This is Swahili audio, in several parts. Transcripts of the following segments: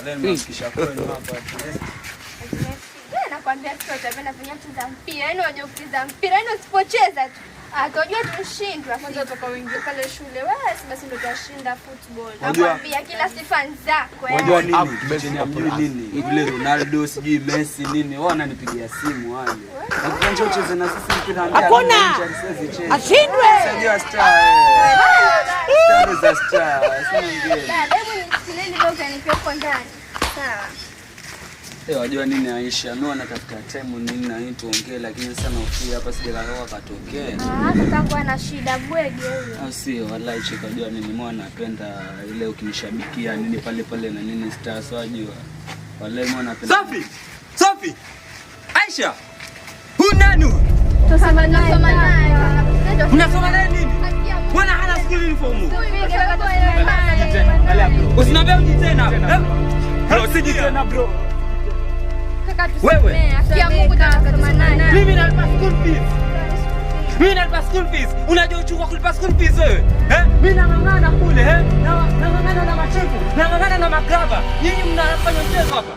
Leo nimesikia kwenu hapa. Nakwambia sio utapenda kufanya kucheza mpira. Yaani unajua kucheza mpira. Yaani usipocheza tu atajua tunashindwa. Kwanza toka wengi pale shule. Wewe basi ndio utashinda football. Nakwambia kila sifa zako. Unajua nini? Yule Ronaldo, sijui Messi nini. Wao wananipigia simu wale. Nakuambia ucheze na sisi mpira ndio. Hakuna. Ashindwe. Sijui star. Star za star. Sio ngine. Hebu nisikilize leo kanipea kwa ndani. Sawa. Wajua nini Aisha, mimi natafuta time nini na nini tuongee, lakini sana ukija hapa sijalala katokea. Tutakuwa na shida bwege huyo. Au sio? Wallahi cheka, jua nini mimi napenda ile ukinishabikia nini pale pale na nini stars wajua. Wallahi mimi napenda. Sofi! Aisha! Huyu nani? Tunasoma naye. Mnasoma naye nini? Bwana hana school uniform. Usiniambie uji tena. Bro, usiji tena bro. Wewe ya Mungu tunasoma naye. Mimi nalipa school fees. Mimi nalipa school fees. Unajua uchungu kulipa school fees wewe? Mimi nang'ang'ana kule, nang'ang'ana na machifu, nang'ang'ana na magraba. Nyinyi mnafanya mchezo hapa.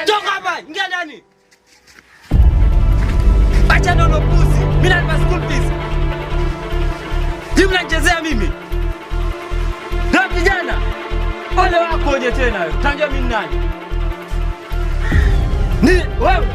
Toka hapa, ingia ndani. Acha ndio pusi. Mimi nalipa school fees. Hivi mnachezea mimi? Na vijana. Ole wako je tena wewe? Tangia mimi nani? Ni wewe